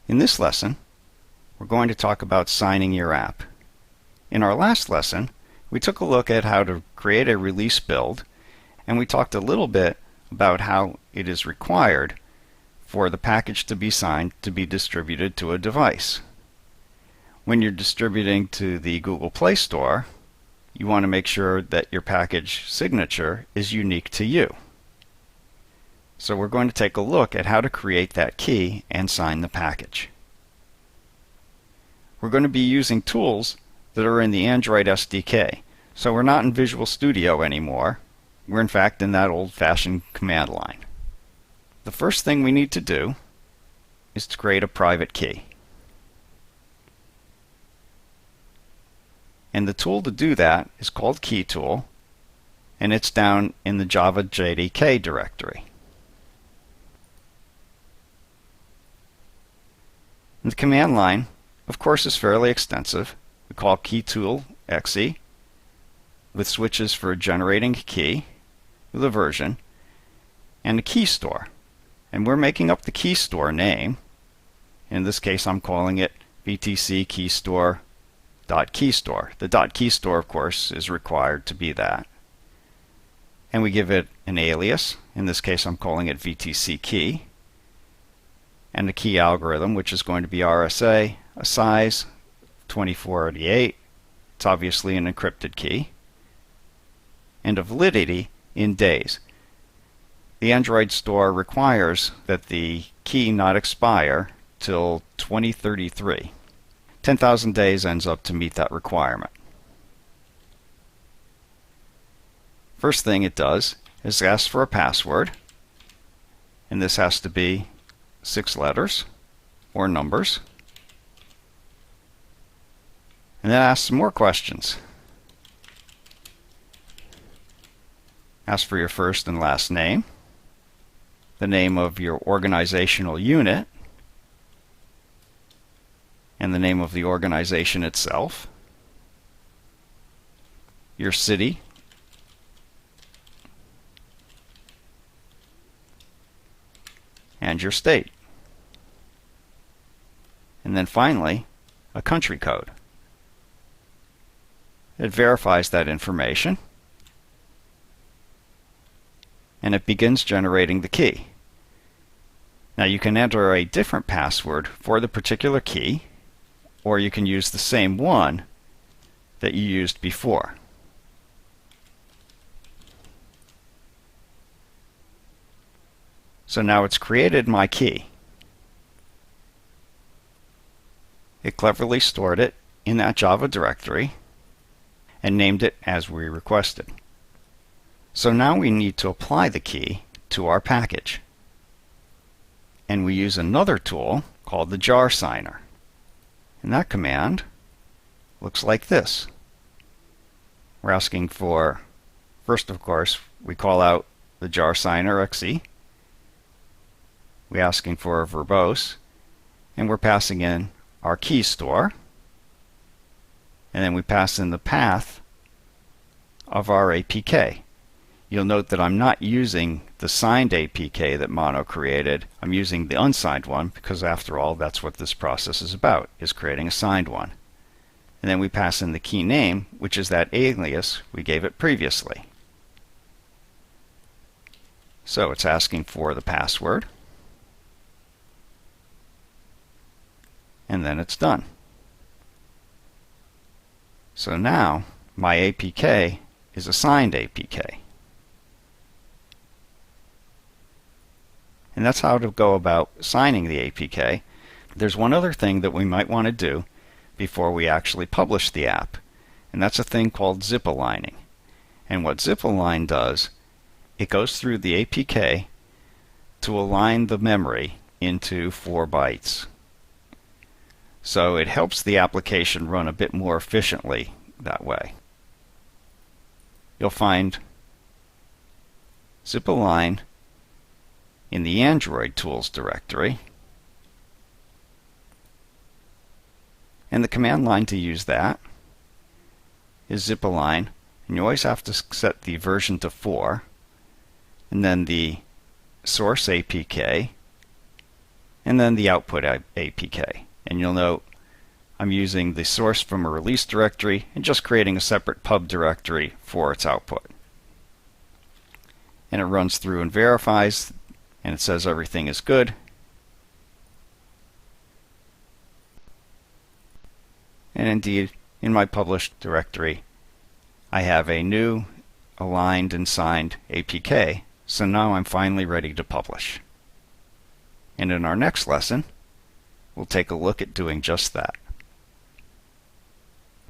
In this lesson, we're going to talk about signing your app. In our last lesson, we took a look at how to create a release build, and we talked a little bit about how it is required for the package to be signed to be distributed to a device. When you're distributing to the Google Play Store, you want to make sure that your package signature is unique to you. So we're going to take a look at how to create that key and sign the package. We're going to be using tools that are in the Android SDK. So we're not in Visual Studio anymore. We're in fact in that old-fashioned command line. The first thing we need to do is to create a private key. And the tool to do that is called Key Tool, and it's down in the Java JDK directory. And the command line, of course, is fairly extensive. We call Key Tool .exe with switches for generating a key with a version and a key store. And we're making up the key store name. In this case, I'm calling it VTC Key Store .keystore. The .keystore, of course, is required to be that. And we give it an alias. In this case, I'm calling it VTC Key. And the key algorithm, which is going to be RSA, a size 2488. It's obviously an encrypted key. And a validity in days. The Android store requires that the key not expire till 2033. 10,000 days ends up to meet that requirement. First thing it does is ask for a password, and this has to be 6 letters or numbers. And then ask some more questions. Ask for your first and last name, the name of your organizational unit, and the name of the organization itself, your city, and your state. And then finally, a country code. It verifies that information, and it begins generating the key. Now you can enter a different password for the particular key, or you can use the same one that you used before. So now it's created my key. It cleverly stored it in that Java directory and named it as we requested. So now we need to apply the key to our package. And we use another tool called the jar signer. And that command looks like this. We're asking for, first of course, we call out the jar signer .exe. We're asking for a verbose, and we're passing in our key store. And then we pass in the path of our APK. You'll note that I'm not using the signed APK that Mono created. I'm using the unsigned one because, after all, that's what this process is about, is creating a signed one. And then we pass in the key name, which is that alias we gave it previously. So it's asking for the password, and then it's done. So now my APK is a signed APK. And that's how to go about signing the APK. There's one other thing that we might want to do before we actually publish the app, and that's a thing called zip aligning. And what zip align does, it goes through the APK to align the memory into 4 bytes. So it helps the application run a bit more efficiently that way. You'll find zip align in the Android tools directory, and the command line to use that is zip align, and you always have to set the version to 4, and then the source APK, and then the output APK. And you'll note I'm using the source from a release directory and just creating a separate pub directory for its output. And it runs through and verifies, and it says everything is good. And indeed, in my published directory, I have a new aligned and signed APK, so now I'm finally ready to publish. And in our next lesson, we'll take a look at doing just that.